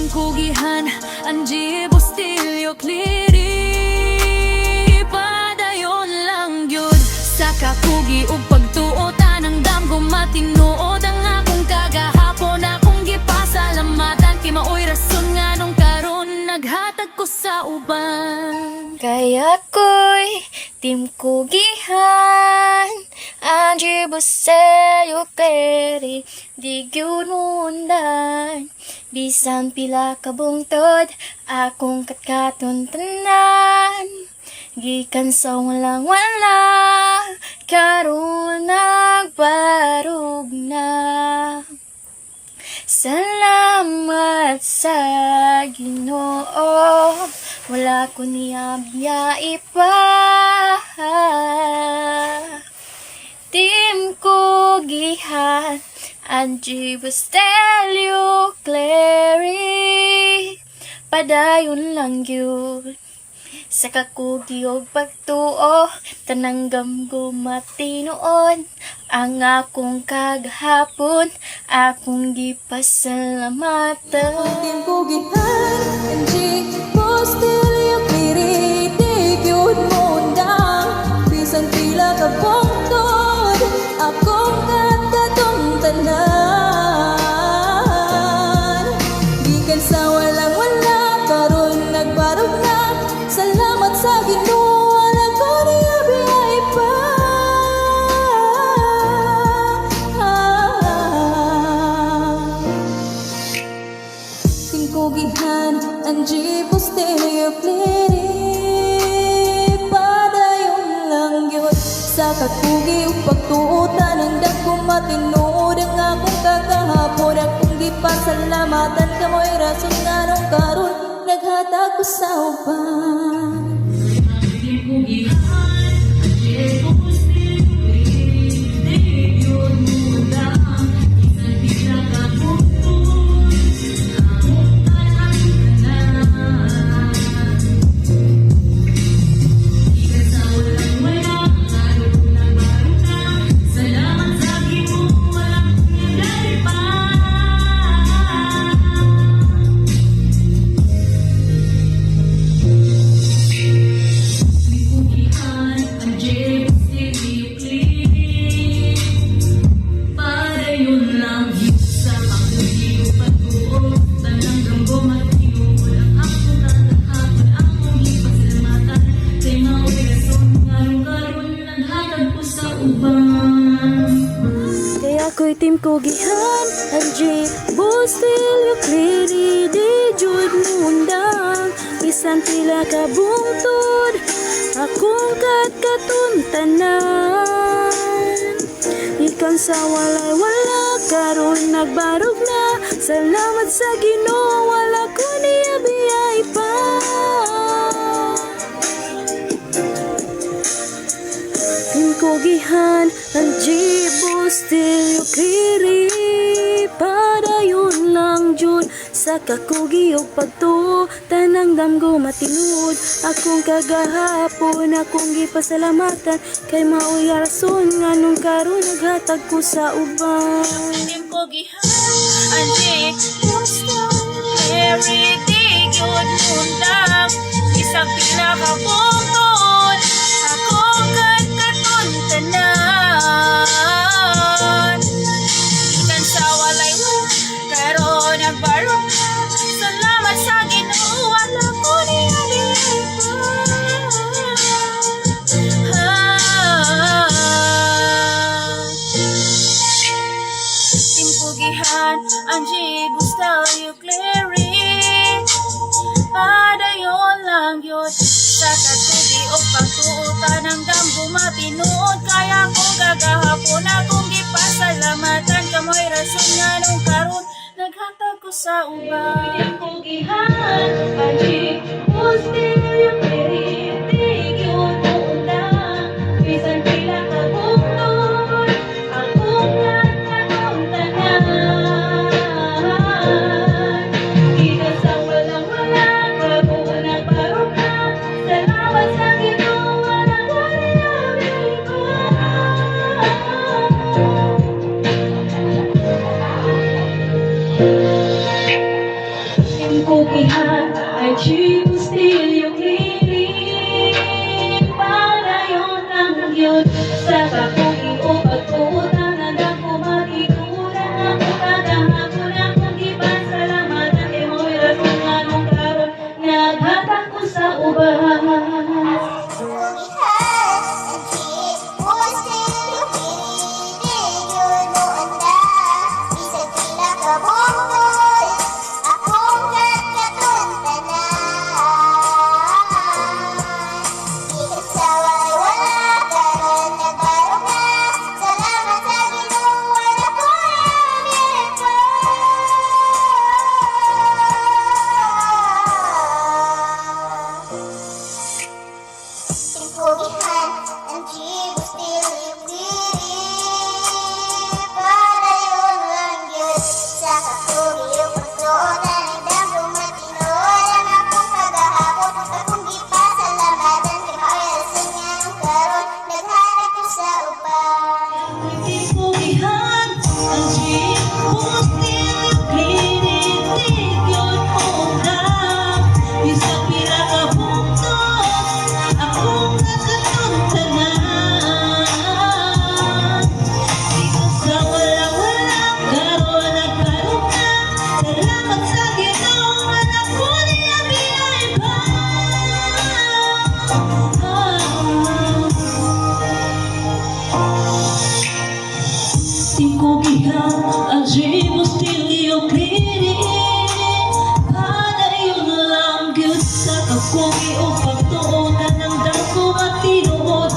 Kugihan, Angie Bustilyo, Cliri padayon lang yun. Sa kakugi ug pagtuotan ang damgo matinuod ang akong kagahapon. Akong gipasalamatan kay maoy rason nga nung karon naghatag ko sa uban. Kaya ko'y Team Kugihan, Angie Bustilyo, Cliri di gyud mundan. Bisan pila ka bungtod, akong katkaton tanan. Gikan sa walang wala, karon nagbarog na. Salamat sa Ginoo, wala ko niya ipa. Team Kugihan, Angie Bustilyo, Cliri padayon lang yun. Sa kakugi og pagtuo, tanang gamgo matinuon. Ang akong kagahapon, akong gipasalamatan. Team Kugihan, Angie Bustilyo, Cliri di gyud mundang. Bisan pila ka bungtod, akong katong tanan. Gikan sa walang wala, karon nagbarog na. Salamat sa Ginoo, wala ko niya biyay pa. Team Kugihan, Angie Bustilyo, Cliri padayon lang yun. Sa kakugi ug pagtuutan ang dagkong matinuod ang akong kagahapon. Akong gipasalamatan kamoy rason nga nung karon naghatag ko sa uban. Kaya ko'y Team Kugihan, Angie Bustilyo, Cliri di jud mundang. Bisan pila ka bungtod, akong katkaton tanan. Ikan sa walay wala, karon nagbarog na. Salamat sa Ginoo, wala ko niya biyay pa. Team Kugihan, Angie Bustilyo, Cliri padayon lang jud. Sa kakugi og pagtuo, tanang damgo matinuod. Akong kagahapon, akong gipasalamatan. Kay maoy rason nga nung karon naghatag ko sa uban. Team Kugihan, Angie Bustilyo, Cliri di gyud mundang. Isang pila ka bungtod, akong katkaton tanan. Ikan sa walay wala, karon nagbarog na. Salamat sa Ginoo, wala ko niya biyay pa. Team Kugihan, Angie Bustilyo, Cliri padayon lang yun. Sa katubi o pagtuutan ng damgo matinuod. Kaya kong gagahapon akong gipasalamatan. Kamoy rason nga nung karon naghatag ko sa uban. Team Kugihan, Angie Bustilyo, Cliri di gyud mundang. Bisan pila ka bungtod, akong katong tanan. Gikan sa walang wala, karon nagbarog na. Salamat sa Ginoo, wala ko niya biyay pa. Tinkugihan ay still yung hiling para yun ang yun sa kapugi o pagtuutan na dako matiguran ako kadahapon akong gipasalamatan kay mo'y rason nga nung karon naghatag ko sa uban. Tinkugihan ang mo still yung piling para yun lang gyud sa kakugi o pagtuunan ng dako matinuod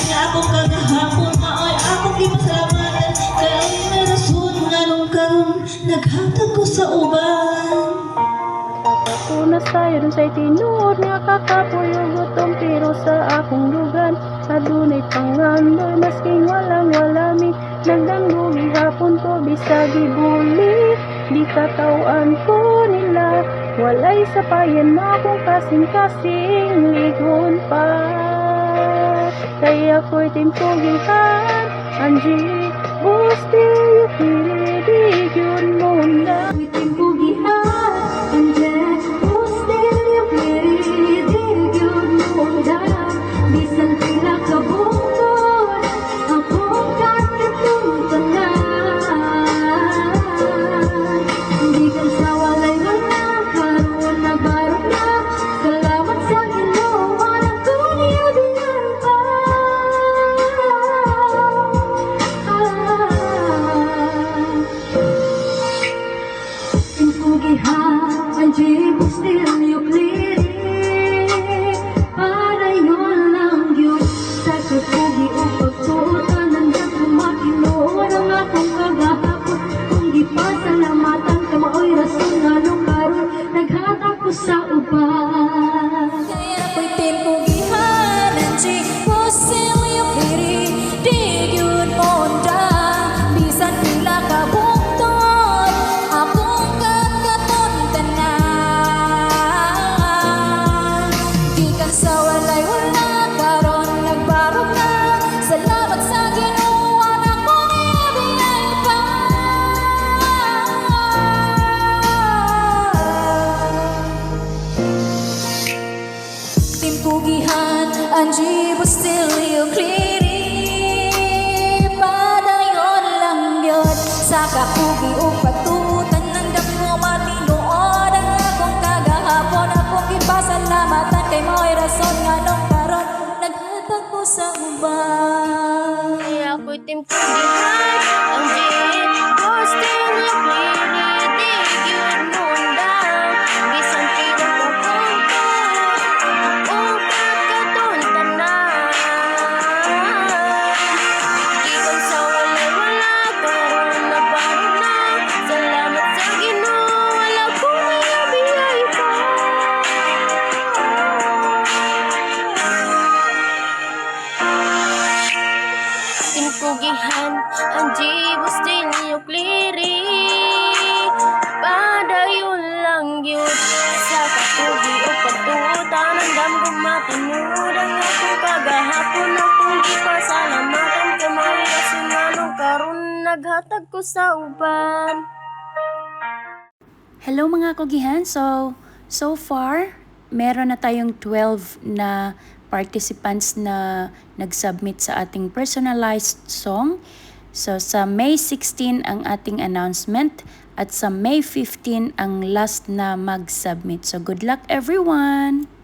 nga akong kagahapon maoy akong gipasalamatan kaya may rason nga nung karon naghatag ko sa uban. Unas tayo dun sa'y tinuod nga kakapuyo gutom pero sa akong lugan adunay pangandoy masking walang walami nagdanggugi hapon ko bisag gibuli di katawan ko nila walay sapayan na akong kasing-kasing ligon pa kaya ako'y tinkugihan Angie gusti yung pilidig yun muna ako'y tinkugihan Angie gusti yung pilidig yun muna bisan pila kabungkod akong kakatutan na hindi ka sa walay wala karoon nagbarok na salamat sa Ginoo walang kuniyabihan pa Tinkugihan Angie still yung clearing para yun lang yun sa kapugi o pagtuutan ng dako matinood ang akong kagahapon kung di pa salamatan ka maoy rason nga nung karon naghatag ko sa uban kaya ako'y tinkugihan Angie still yung clearing di yun onda bisan pila ka bungtod akong kakaton tanan gikan sa walay wala karon nagbarog na salamat sa Ginoo anak ko niyabiyay pa Tinkugihan Angie still yung clearing padayon lang yun sa kapugi o pagtuutan ng dako matinuod ang akong kagahapon akong gipasalamatan kay mo'y rason nga nung karon naghatag ko sa uban Kaya ako'y tinkugihan ang gusti yung pilidig yun muna bisan pila kabungkod akong kakatuntan na gikan sa walay wala karon nagbarog na salamat sa Ginoo wala kong niyabiyay pa Tinkugihan ang still yung clearing padayon lang yun sa kapugi o pagtuutan ng damgo matinuod ang akong kagahapon akong gipasalamatan kay may rason nga nung karon naghatag ko sa uban. Hello mga kugihan, so So far, meron na tayong 12 na participants na nag-submit sa ating personalized song. So sa May 16 ang ating announcement at sa May 15 ang last na mag-submit. So good luck everyone!